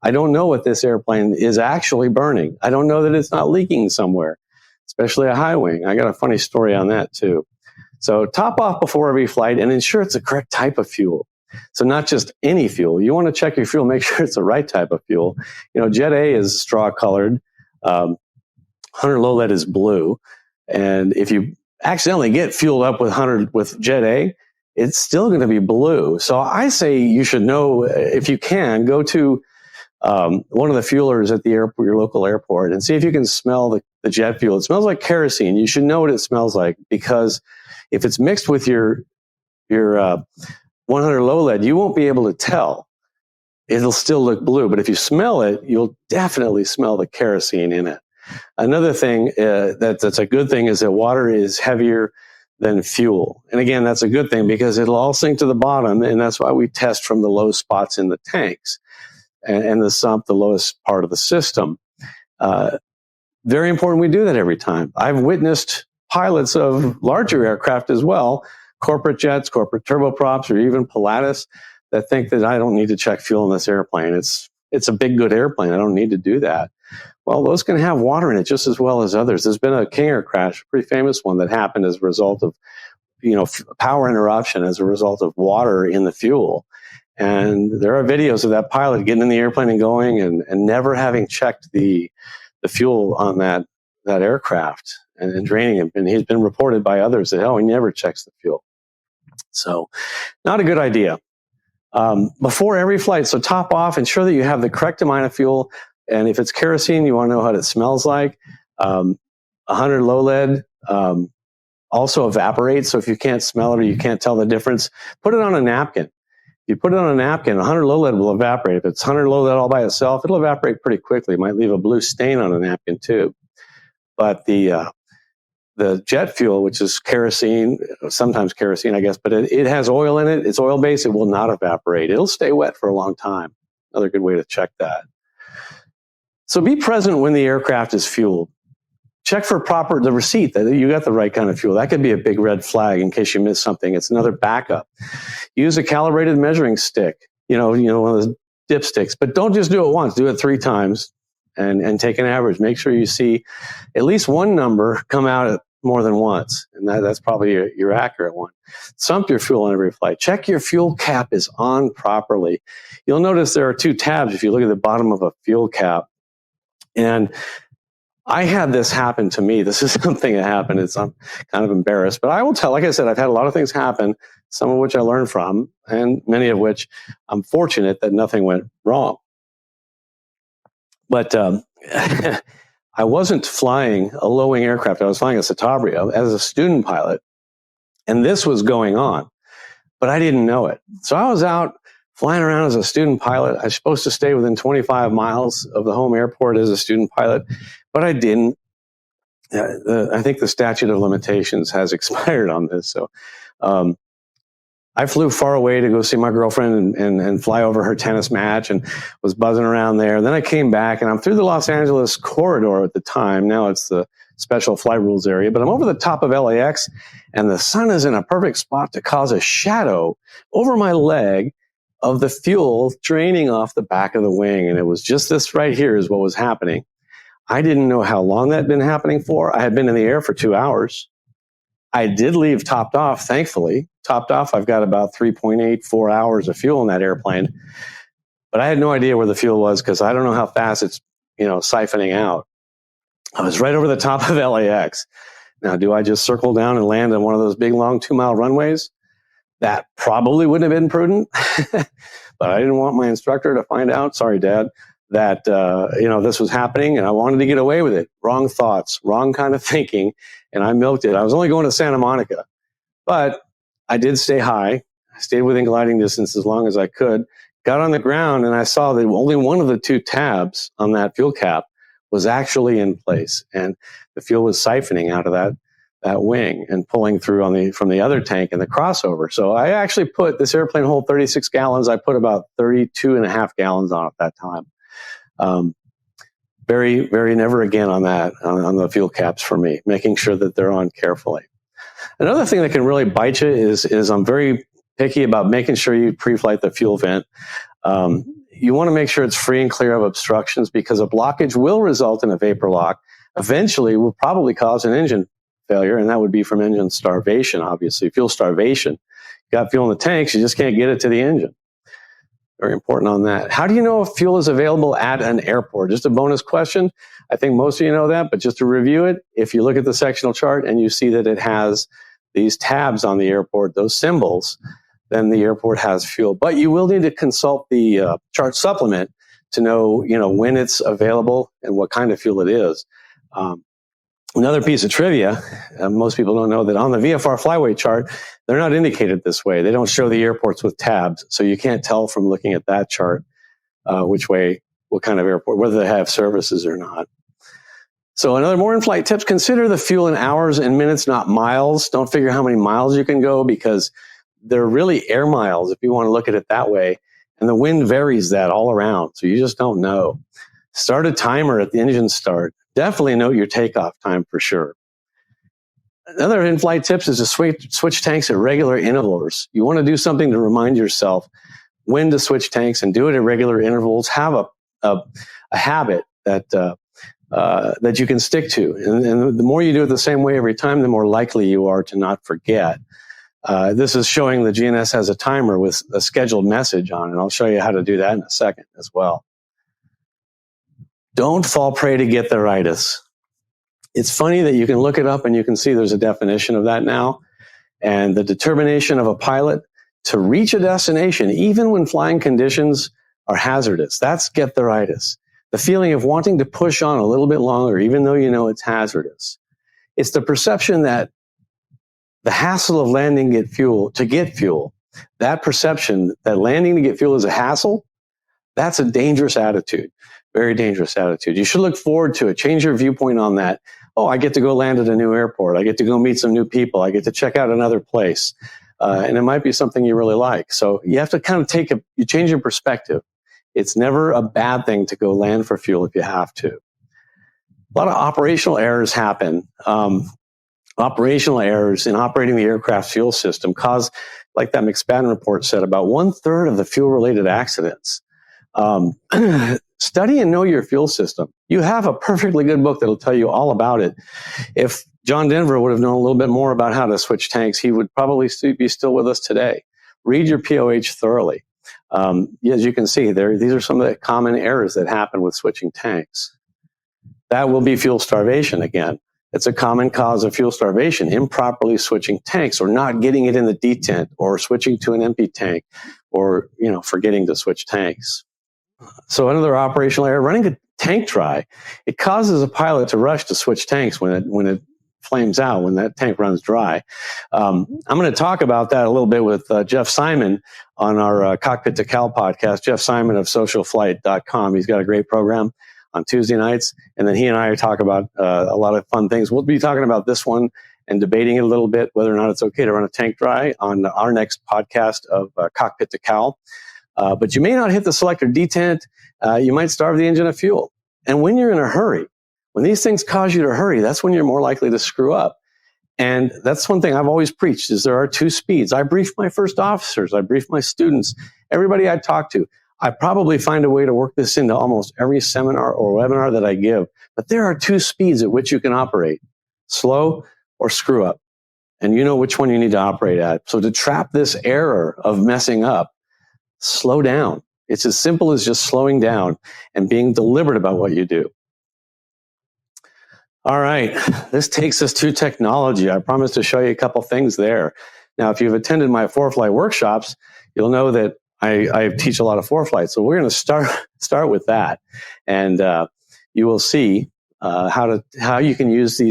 I don't know what this airplane is actually burning. I don't know that it's not leaking somewhere, especially a high wing. I got a funny story on that too. So top off before every flight and ensure it's the correct type of fuel. So not just any fuel. You want to check your fuel, make sure it's the right type of fuel. You know, Jet A is straw colored. 100 low lead is blue. And if you accidentally get fueled up with Jet A, it's still going to be blue. So I say you should know, if you can, go to one of the fuelers at the airport, your local airport, and see if you can smell the jet fuel. It smells like kerosene. You should know what it smells like, because if it's mixed with your 100 low lead, you won't be able to tell. It'll still look blue, but if you smell it, you'll definitely smell the kerosene in it. Another thing that's a good thing is that water is heavier than fuel. And again, that's a good thing because it'll all sink to the bottom, and that's why we test from the low spots in the tanks and the sump, the lowest part of the system. Very important we do that every time. I've witnessed pilots of larger aircraft as well, corporate jets, corporate turboprops, or even Pilatus, that think that I don't need to check fuel in this airplane. It's a big, good airplane. I don't need to do that. Well, those can have water in it just as well as others. There's been a King Air crash, a pretty famous one, that happened as a result of, power interruption as a result of water in the fuel. And there are videos of that pilot getting in the airplane and going and never having checked the fuel on that aircraft and draining it. And he's been reported by others that, he never checks the fuel. So not a good idea. Before every flight, so top off, ensure that you have the correct amount of fuel. And if it's kerosene, you want to know what it smells like. 100 low lead also evaporates. So if you can't smell it or you can't tell the difference, put it on a napkin. If you put it on a napkin, 100 low lead will evaporate. If it's 100 low lead all by itself, it'll evaporate pretty quickly. It might leave a blue stain on a napkin too. But the jet fuel, which is kerosene, sometimes kerosene, I guess, but it has oil in it. It's oil-based. It will not evaporate. It'll stay wet for a long time. Another good way to check that. So be present when the aircraft is fueled. Check for the receipt that you got the right kind of fuel. That could be a big red flag in case you miss something. It's another backup. Use a calibrated measuring stick, one of those dipsticks, but don't just do it once. Do it 3 times and take an average. Make sure you see at least one number come out more than once, and that's probably your accurate one. Sump your fuel on every flight. Check your fuel cap is on properly. You'll notice there are two tabs if you look at the bottom of a fuel cap. And I had this happen to me. This is something that happened. I'm kind of embarrassed, but I will tell, like I said, I've had a lot of things happen, some of which I learned from, and many of which I'm fortunate that nothing went wrong. But I wasn't flying a low-wing aircraft. I was flying a Citabria as a student pilot, and this was going on, but I didn't know it. So I was out flying around as a student pilot. I was supposed to stay within 25 miles of the home airport as a student pilot, but I didn't. I think the statute of limitations has expired on this. So I flew far away to go see my girlfriend and fly over her tennis match and was buzzing around there. Then I came back, and I'm through the Los Angeles corridor at the time. Now it's the special flight rules area, but I'm over the top of LAX, and the sun is in a perfect spot to cause a shadow over my leg of the fuel draining off the back of the wing. And it was just this right here is what was happening. I didn't know how long that had been happening for. I had been in the air for 2 hours. I did leave topped off, thankfully. Topped off, I've got about 3.84 hours of fuel in that airplane. But I had no idea where the fuel was because I don't know how fast it's, siphoning out. I was right over the top of LAX. Now, do I just circle down and land on one of those big, long 2-mile runways? That probably wouldn't have been prudent, but I didn't want my instructor to find out, sorry, Dad, that, this was happening, and I wanted to get away with it. Wrong thoughts, wrong kind of thinking, and I milked it. I was only going to Santa Monica, but I did stay high. I stayed within gliding distance as long as I could, got on the ground, and I saw that only one of the two tabs on that fuel cap was actually in place, and the fuel was siphoning out of that wing and pulling through from the other tank in the crossover. So I actually put this airplane hold 36 gallons. I put about 32 and a half gallons on at that time. Very, very never again on that, on the fuel caps for me, making sure that they're on carefully. Another thing that can really bite you is I'm very picky about making sure you pre-flight the fuel vent. You want to make sure it's free and clear of obstructions because a blockage will result in a vapor lock. Eventually will probably cause an engine failure, and that would be from engine starvation, obviously. Fuel starvation. You got fuel in the tanks, you just can't get it to the engine. Very important on that. How do you know if fuel is available at an airport? Just a bonus question. I think most of you know that, but just to review it, if you look at the sectional chart and you see that it has these tabs on the airport, those symbols, then the airport has fuel. But you will need to consult the chart supplement to know, when it's available and what kind of fuel it is. Another piece of trivia, most people don't know that on the VFR flyway chart, they're not indicated this way. They don't show the airports with tabs, so you can't tell from looking at that chart what kind of airport, whether they have services or not. So another more in-flight tips, consider the fuel in hours and minutes, not miles. Don't figure how many miles you can go because they're really air miles if you want to look at it that way. And the wind varies that all around, so you just don't know. Start a timer at the engine start. Definitely note your takeoff time for sure. Another in-flight tips is to switch tanks at regular intervals. You want to do something to remind yourself when to switch tanks and do it at regular intervals. Have a habit that you can stick to. And the more you do it the same way every time, the more likely you are to not forget. This is showing the GNS has a timer with a scheduled message on it. I'll show you how to do that in a second as well. Don't fall prey to get-theritis. It's funny that you can look it up and you can see there's a definition of that now. And the determination of a pilot to reach a destination, even when flying conditions are hazardous, that's get-theritis. The feeling of wanting to push on a little bit longer, even though you know it's hazardous. It's the perception that the hassle of landing to get fuel, that perception that landing to get fuel is a hassle, that's a dangerous attitude. Very dangerous attitude. You should look forward to it. Change your viewpoint on that. Oh, I get to go land at a new airport. I get to go meet some new people. I get to check out another place. And it might be something you really like. So you have to kind of you change your perspective. It's never a bad thing to go land for fuel if you have to. A lot of operational errors happen. Operational errors in operating the aircraft's fuel system cause, like that McSpadden report said, about 1/3 of the fuel-related accidents. Study and know your fuel system. You have a perfectly good book that'll tell you all about it. If John Denver would have known a little bit more about how to switch tanks. He would probably be still with us today. Read your POH thoroughly. As you can see, these are some of the common errors that happen with switching tanks. That will be fuel starvation again. It's a common cause of fuel starvation, improperly switching tanks or not getting it in the detent or switching to an empty tank or, forgetting to switch tanks. So another operational error, running a tank dry. It causes a pilot to rush to switch tanks when it flames out, when that tank runs dry. I'm going to talk about that a little bit with Jeff Simon on our Cockpit to Cal podcast. Jeff Simon of socialflight.com. He's got a great program on Tuesday nights, and then he and I talk about a lot of fun things. We'll be talking about this one and debating it a little bit, whether or not it's okay to run a tank dry on our next podcast of Cockpit to Cal. But you may not hit the selector detent. You might starve the engine of fuel. And when you're in a hurry, when these things cause you to hurry, that's when you're more likely to screw up. And that's one thing I've always preached is there are two speeds. I brief my first officers. I brief my students, everybody I talk to. I probably find a way to work this into almost every seminar or webinar that I give. But there are two speeds at which you can operate, slow or screw up. And you know which one you need to operate at. So to trap this error of messing up, slow down. It's as simple as just slowing down and being deliberate about what you do. All right, this takes us to technology. I promised to show you a couple things there. Now, if you've attended my ForeFlight workshops, you'll know that I teach a lot of ForeFlight. So we're going to start with that, and you will see how you can use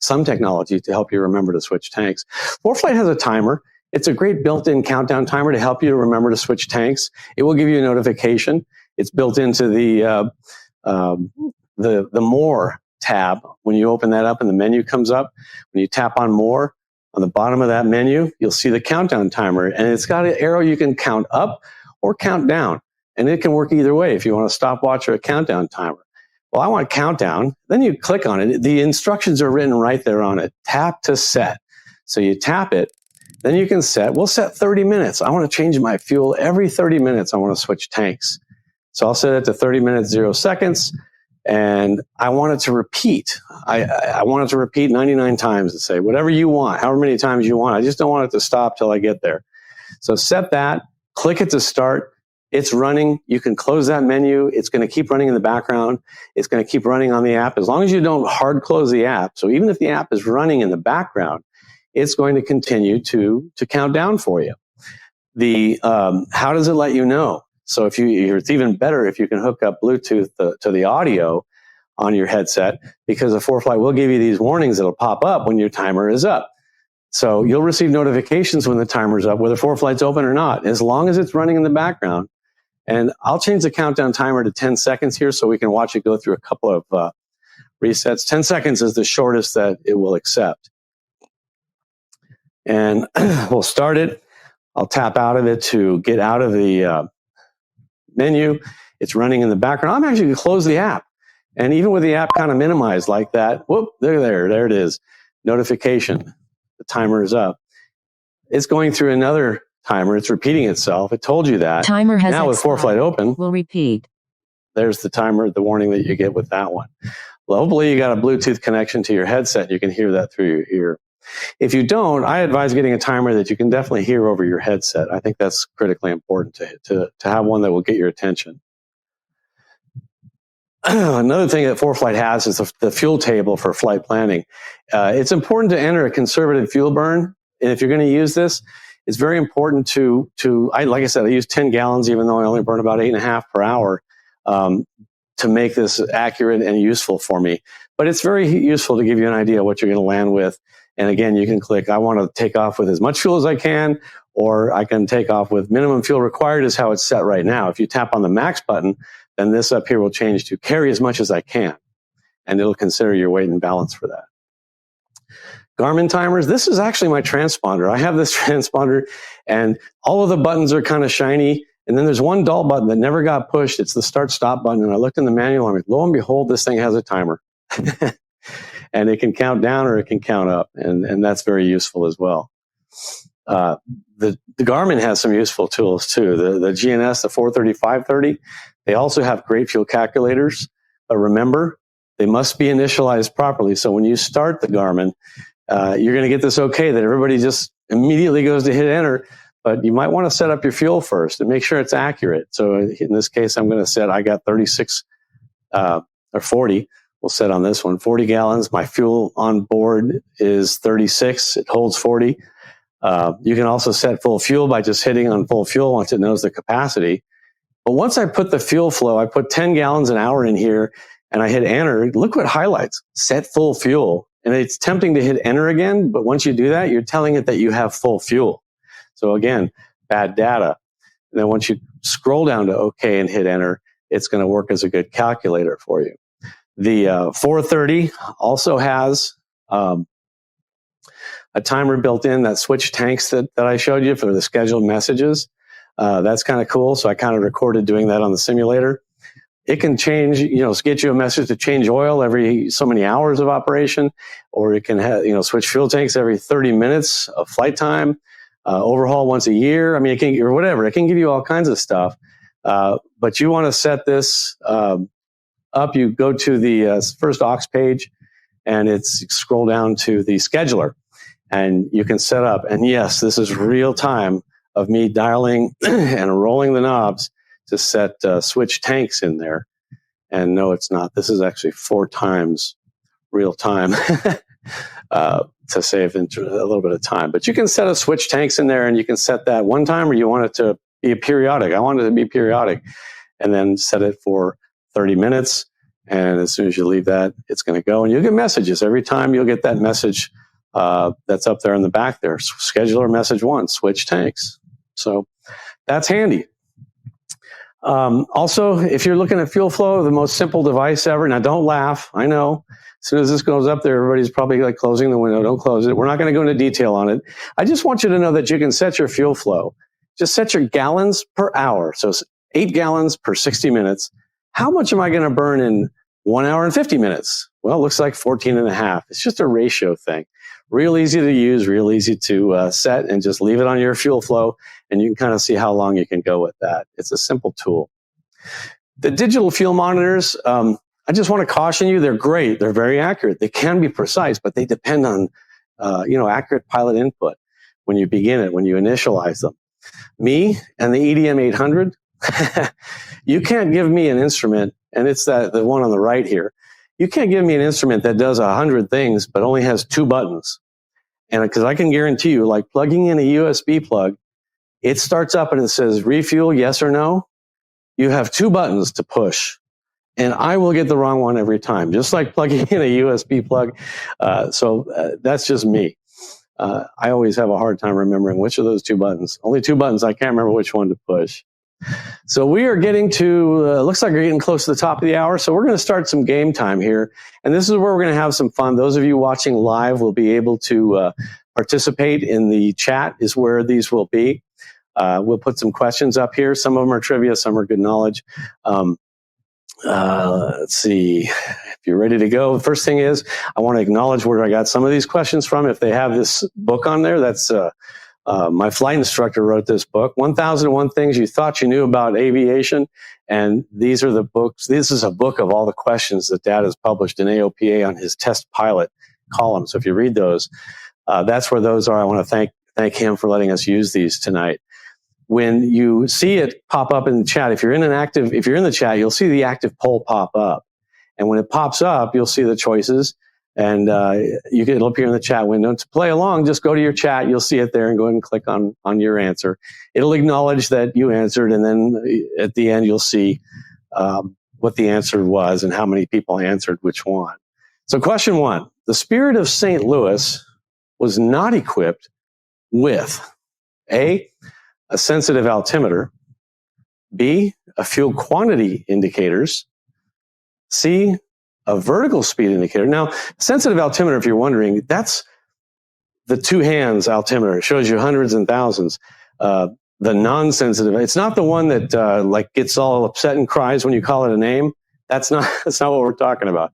some technology to help you remember to switch tanks. ForeFlight has a timer. It's a great built-in countdown timer to help you remember to switch tanks. It will give you a notification. It's built into the More tab. When you open that up and the menu comes up, when you tap on More, on the bottom of that menu, you'll see the countdown timer, and it's got an arrow you can count up or count down, and it can work either way if you want a stopwatch or a countdown timer. Well, I want countdown. Then you click on it. The instructions are written right there on it. Tap to set. So you tap it, then you can set. We'll set 30 minutes. I want to change my fuel every 30 minutes. I want to switch tanks. So I'll set it to 30 minutes, 0 seconds. And I want it to repeat. I want it to repeat 99 times and say whatever you want, however many times you want. I just don't want it to stop till I get there. So set that, click it to start. It's running. You can close that menu. It's going to keep running in the background. It's going to keep running on the app as long as you don't hard close the app. So even if the app is running in the background, it's going to continue to count down for you. How does it let you know? So it's even better if you can hook up Bluetooth to the audio on your headset, because the ForeFlight will give you these warnings that'll pop up when your timer is up. So you'll receive notifications when the timer's up, whether ForeFlight's open or not, as long as it's running in the background. And I'll change the countdown timer to 10 seconds here so we can watch it go through a couple of resets. 10 seconds is the shortest that it will accept. And we'll start it. I'll tap out of it to get out of the menu. It's running in the background. I'm actually going to close the app. And even with the app kind of minimized like that, whoop, there it is. Notification. The timer is up. It's going through another timer. It's repeating itself. It told you that. Timer has now with ForeFlight open, will repeat. There's the timer, the warning that you get with that one. Well, hopefully you got a Bluetooth connection to your headset. You can hear that through your ear. If you don't, I advise getting a timer that you can definitely hear over your headset. I think that's critically important to have one that will get your attention. Another thing that ForeFlight has is the fuel table for flight planning. It's important to enter a conservative fuel burn. And if you're going to use this, it's very important like I said, I use 10 gallons, even though I only burn about 8.5 per hour, to make this accurate and useful for me. But it's very useful to give you an idea of what you're going to land with. And again, you can click, I want to take off with as much fuel as I can, or I can take off with minimum fuel required is how it's set right now. If you tap on the max button, then this up here will change to carry as much as I can. And it'll consider your weight and balance for that. Garmin timers, this is actually my transponder. I have this transponder and all of the buttons are kind of shiny. And then there's one dull button that never got pushed. It's the start stop button. And I looked in the manual and lo and behold, this thing has a timer. And it can count down or it can count up. And that's very useful as well. The Garmin has some useful tools too. The GNS, the 430, 530, they also have great fuel calculators. But remember, They must be initialized properly. So when you start the Garmin, you're going to get this okay that everybody just immediately goes to hit enter, but you might want to set up your fuel first and make sure it's accurate. So in this case, I'm going to set, I got 36 or 40. We'll set on this one, 40 gallons. My fuel on board is 36. It holds 40. You can also set full fuel by just hitting on full fuel once it knows the capacity. But once I put the fuel flow, I put 10 gallons an hour in here and I hit enter. Look what highlights, set full fuel. And it's tempting to hit enter again, but once you do that, you're telling it that you have full fuel. So again, bad data. And then once you scroll down to OK and hit enter, it's going to work as a good calculator for you. The 430 also has a timer built in that switch tanks that I showed you for the scheduled messages. That's kind of cool. So I kind of recorded doing that on the simulator. It can change, get you a message to change oil every so many hours of operation, or it can have, switch fuel tanks every 30 minutes of flight time, overhaul once a year. I mean, it can, or whatever. It can give you all kinds of stuff. But you want to set this up. You go to the first aux page, and scroll down to the scheduler, and you can set up. And yes, this is real time of me dialing and rolling the knobs to set switch tanks in there. And no, it's not. This is actually 4 times real time to save a little bit of time. But you can set a switch tanks in there, and you can set that one time, or you want it to be periodic. I want it to be periodic, and then set it for 30 minutes. And as soon as you leave that, it's going to go, and you'll get messages every time. You'll get that message that's up there in the back there. Scheduler message 1, switch tanks. So that's handy. Also, if you're looking at fuel flow, the most simple device ever. Now, don't laugh. I know. As soon as this goes up there, everybody's probably like closing the window. Don't close it. We're not going to go into detail on it. I just want you to know that you can set your fuel flow. Just set your gallons per hour. So 8 gallons per 60 minutes. How much am I going to burn in 1 hour and 50 minutes? Well, it looks like 14 and a half. It's just a ratio thing. Real easy to use, real easy to set, and just leave it on your fuel flow, and you can kind of see how long you can go with that. It's a simple tool. The digital fuel monitors, I just want to caution you, they're great. They're very accurate. They can be precise, but they depend on, accurate pilot input when you begin it, when you initialize them. Me and the EDM 800, you can't give me an instrument, and it's the one on the right here. You can't give me an instrument that does 100 things, but only has 2 buttons. And because I can guarantee you, like plugging in a USB plug, it starts up and it says refuel, yes or no. You have 2 buttons to push, and I will get the wrong one every time, just like plugging in a USB plug. So that's just me. I always have a hard time remembering which of those 2 buttons. Only 2 buttons. I can't remember which one to push. So we are getting to, looks like we're getting close to the top of the hour. So we're going to start some game time here. And this is where we're going to have some fun. Those of you watching live will be able to participate in the chat is where these will be. We'll put some questions up here. Some of them are trivia, some are good knowledge. Let's see. If you're ready to go, the first thing is I want to acknowledge where I got some of these questions from. If they have this book on there, that's my flight instructor wrote this book, 1001 Things You Thought You Knew About Aviation. And these are the books. This is a book of all the questions that Dad has published in AOPA on his test pilot column. So if you read those, that's where those are. I want to thank him for letting us use these tonight. When you see it pop up in the chat, if you're in the chat, you'll see the active poll pop up. And when it pops up, you'll see the choices. And it'll appear in the chat window. To play along, just go to your chat. You'll see it there and go ahead and click on your answer. It'll acknowledge that you answered, and then at the end, you'll see what the answer was and how many people answered which one. So question 1, the Spirit of St. Louis was not equipped with A, a sensitive altimeter, B, a fuel quantity indicators, C, a vertical speed indicator. Now, sensitive altimeter, if you're wondering, that's the 2 hands altimeter. It shows you hundreds and thousands. The non-sensitive, it's not the one that gets all upset and cries when you call it a name. That's not what we're talking about.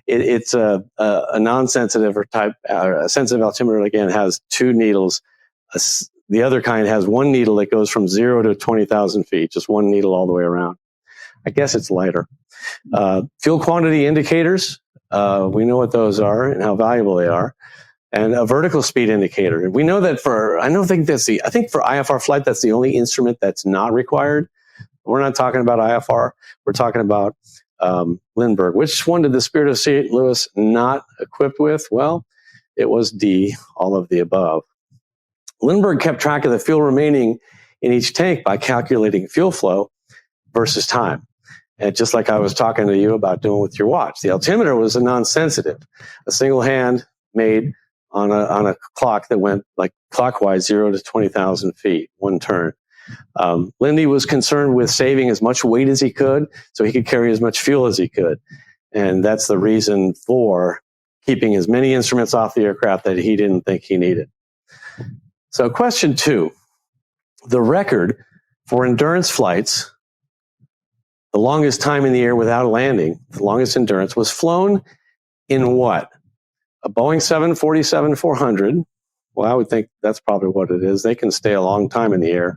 It's a non-sensitive or type. A sensitive altimeter again has 2 needles. The other kind has 1 needle that goes from 0 to 20,000 feet, just 1 needle all the way around. I guess it's lighter. Fuel quantity indicators, We know what those are and how valuable they are. And a vertical speed indicator. We know that I think for IFR flight, that's the only instrument that's not required. We're not talking about IFR. We're talking about Lindbergh. Which one did the Spirit of St. Louis not equipped with? Well, it was D, all of the above. Lindbergh kept track of the fuel remaining in each tank by calculating fuel flow versus time. And just like I was talking to you about doing with your watch, the altimeter was a non-sensitive, a single hand made on a clock that went like clockwise 0 to 20,000 feet, one turn. Lindy was concerned with saving as much weight as he could so he could carry as much fuel as he could. And that's the reason for keeping as many instruments off the aircraft that he didn't think he needed. So question 2, the record for endurance flights, the longest time in the air without a landing, the longest endurance, was flown in what? A Boeing 747-400. Well, I would think that's probably what it is. They can stay a long time in the air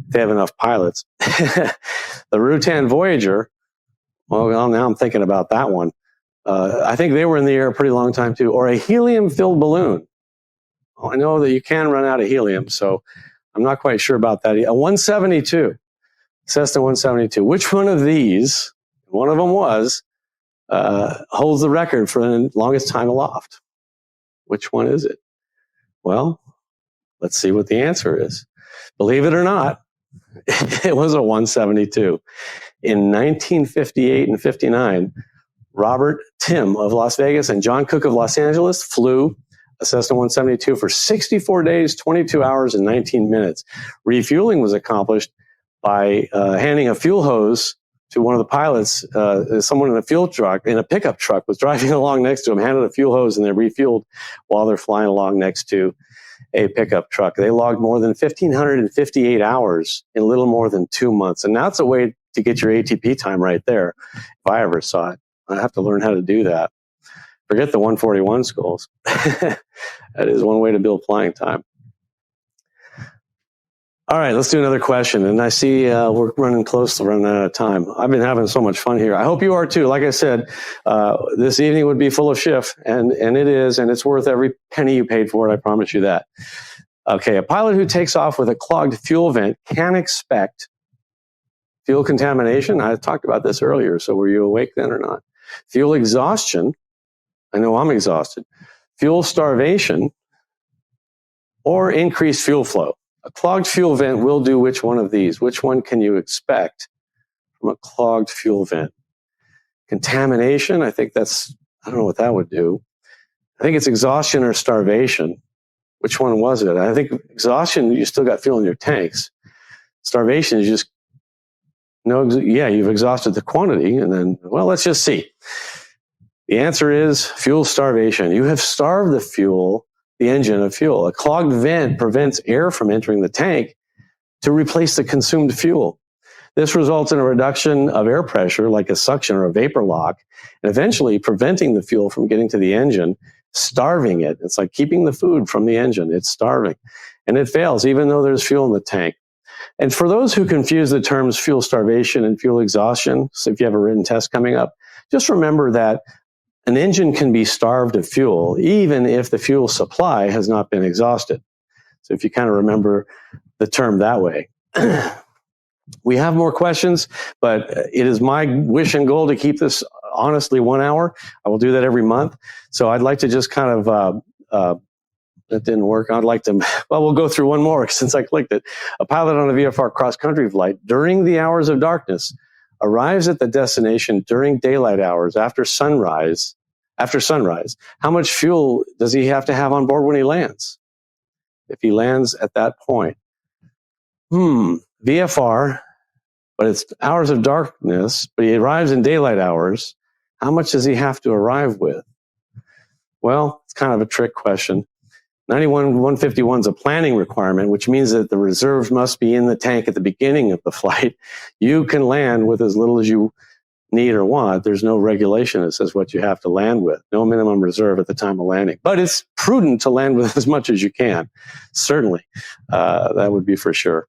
if they have enough pilots. The Rutan Voyager, well, now I'm thinking about that one. I think they were in the air a pretty long time too. Or a helium-filled balloon. Well, I know that you can run out of helium, so I'm not quite sure about that. A 172, Cessna 172. Which one of these, one of them was, holds the record for the longest time aloft? Which one is it? Well, let's see what the answer is. Believe it or not, it was a 172. In 1958 and 59, Robert Tim of Las Vegas and John Cook of Los Angeles flew a Cessna 172 for 64 days, 22 hours, and 19 minutes. Refueling was accomplished by handing a fuel hose to one of the pilots. Someone in a fuel truck, in a pickup truck, was driving along next to him, handed a fuel hose, and they refueled while they're flying along next to a pickup truck. They logged more than 1,558 hours in little more than 2 months. And that's a way to get your ATP time right there, if I ever saw it. I have to learn how to do that. Forget the 141 schools. That is one way to build flying time. All right, let's do another question. And I see we're running close to running out of time. I've been having so much fun here. I hope you are too. Like I said, this evening would be full of Schiff, and it is, and it's worth every penny you paid for it. I promise you that. Okay, a pilot who takes off with a clogged fuel vent can expect fuel contamination. I talked about this earlier, so were you awake then or not? Fuel exhaustion. I know I'm exhausted. Fuel starvation or increased fuel flow. A clogged fuel vent will do which one of these? Which one can you expect from a clogged fuel vent? Contamination, I don't know what that would do. I think it's exhaustion or starvation. Which one was it? I think exhaustion, you still got fuel in your tanks. Starvation is just, you've exhausted the quantity, and then, well, let's just see. The answer is fuel starvation. You have starved the engine of fuel. A clogged vent prevents air from entering the tank to replace the consumed fuel. This results in a reduction of air pressure, like a suction or a vapor lock, and eventually preventing the fuel from getting to the engine, starving it. It's like keeping the food from the engine. It's starving. And it fails, even though there's fuel in the tank. And for those who confuse the terms fuel starvation and fuel exhaustion, so if you have a written test coming up, just remember that an engine can be starved of fuel even if the fuel supply has not been exhausted. So if you kind of remember the term that way. We have more questions, but it is my wish and goal to keep this honestly 1 hour. I will do that every month. So I'd like to just kind of, that didn't work. I'd like to, we'll go through one more since I clicked it. A pilot on a VFR cross-country flight during the hours of darkness arrives at the destination during daylight hours after sunrise. How much fuel does he have to have on board when he lands? If he lands at that point. VFR, but it's hours of darkness, but he arrives in daylight hours. How much does he have to arrive with? Well, it's kind of a trick question. 91-151 is a planning requirement, which means that the reserves must be in the tank at the beginning of the flight. You can land with as little as you need or want. There's no regulation that says what you have to land with. No minimum reserve at the time of landing. But it's prudent to land with as much as you can. Certainly. That would be for sure.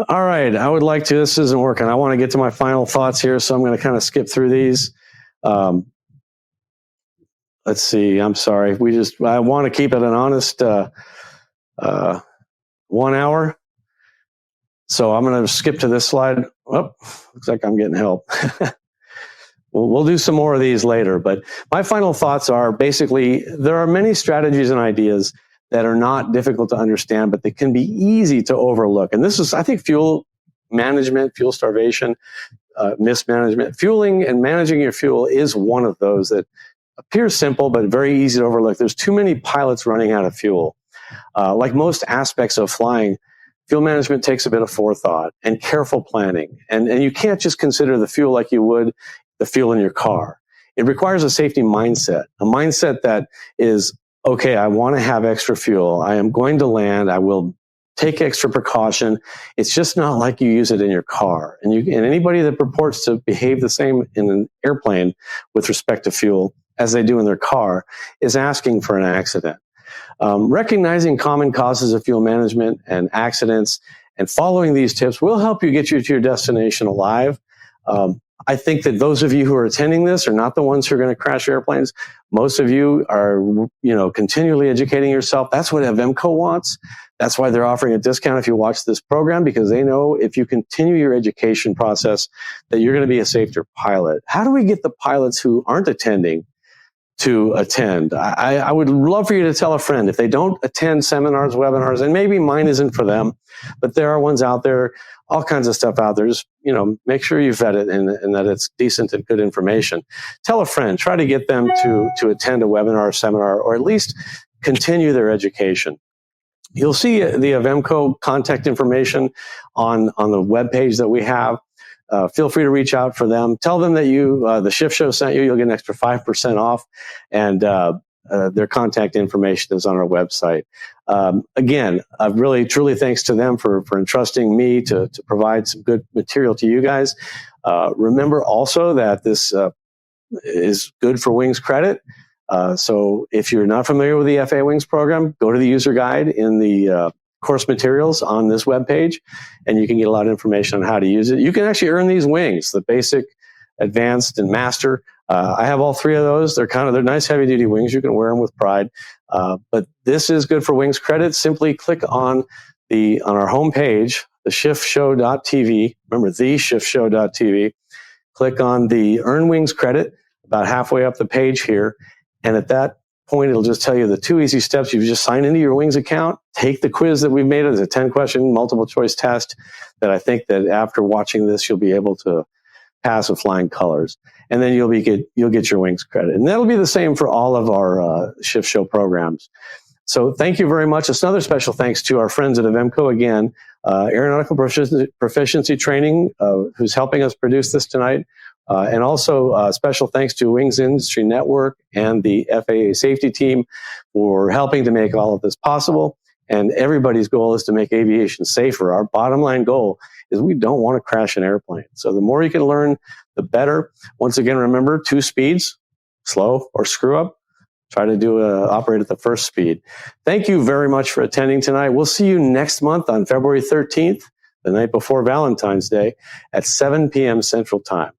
All right. I would like to, this isn't working. I want to get to my final thoughts here, so I'm going to kind of skip through these. Let's see. I'm sorry. I want to keep it an honest 1 hour. So I'm going to skip to this slide. Oh, looks like I'm getting help. We'll do some more of these later. But my final thoughts are basically there are many strategies and ideas that are not difficult to understand, but they can be easy to overlook. And this is, I think, fuel management, fuel starvation, mismanagement. Fueling and managing your fuel is one of those that appears simple, but very easy to overlook. There's too many pilots running out of fuel. Like most aspects of flying, fuel management takes a bit of forethought and careful planning. And you can't just consider the fuel like you would the fuel in your car. It requires a safety mindset, a mindset that is, okay, I want to have extra fuel. I am going to land. I will take extra precaution. It's just not like you use it in your car. And anybody that purports to behave the same in an airplane with respect to fuel as they do in their car is asking for an accident. Recognizing common causes of fuel management and accidents and following these tips will help you get you to your destination alive. I think that those of you who are attending this are not the ones who are going to crash airplanes. Most of you are, continually educating yourself. That's what Avemco wants. That's why they're offering a discount if you watch this program, because they know if you continue your education process that you're going to be a safer pilot. How do we get the pilots who aren't attending to attend? I would love for you to tell a friend if they don't attend seminars, webinars, and maybe mine isn't for them, but there are ones out there, all kinds of stuff out there. Just, make sure you vet it and that it's decent and good information. Tell a friend, try to get them to attend a webinar or seminar, or at least continue their education. You'll see the Avemco contact information on the webpage that we have. Feel free to reach out for them. Tell them that the Shift Show sent you. You'll get an extra 5% off, and their contact information is on our website. Again, really, truly thanks to them for entrusting me to provide some good material to you guys. Remember also that this is good for Wings credit. So if you're not familiar with the FAA Wings program, go to the user guide in the course materials on this webpage, and you can get a lot of information on how to use it. You can actually earn these wings, the basic, advanced, and master. I have all three of those. They're nice heavy duty wings. You can wear them with pride. But this is good for Wings credit. Simply click on our homepage, the SCHIFFshow.tv. Remember, the SCHIFFshow.tv. Click on the Earn Wings credit about halfway up the page here. And at that point, it'll just tell you the two easy steps. You just sign into your Wings account, take the quiz that we've made as a 10-question multiple choice test that I think that after watching this, you'll be able to pass with flying colors. And then you'll get your Wings credit. And that'll be the same for all of our Shift Show programs. So thank you very much. It's another special thanks to our friends at Avemco again, Aeronautical Proficiency Training, who's helping us produce this tonight. And also special thanks to Wings Industry Network and the FAA safety team for helping to make all of this possible. And everybody's goal is to make aviation safer. Our bottom line goal is we don't want to crash an airplane. So the more you can learn, the better. Once again, remember 2 speeds, slow or screw up. Try to operate at the first speed. Thank you very much for attending tonight. We'll see you next month on February 13th, the night before Valentine's Day, at 7 p.m. Central Time.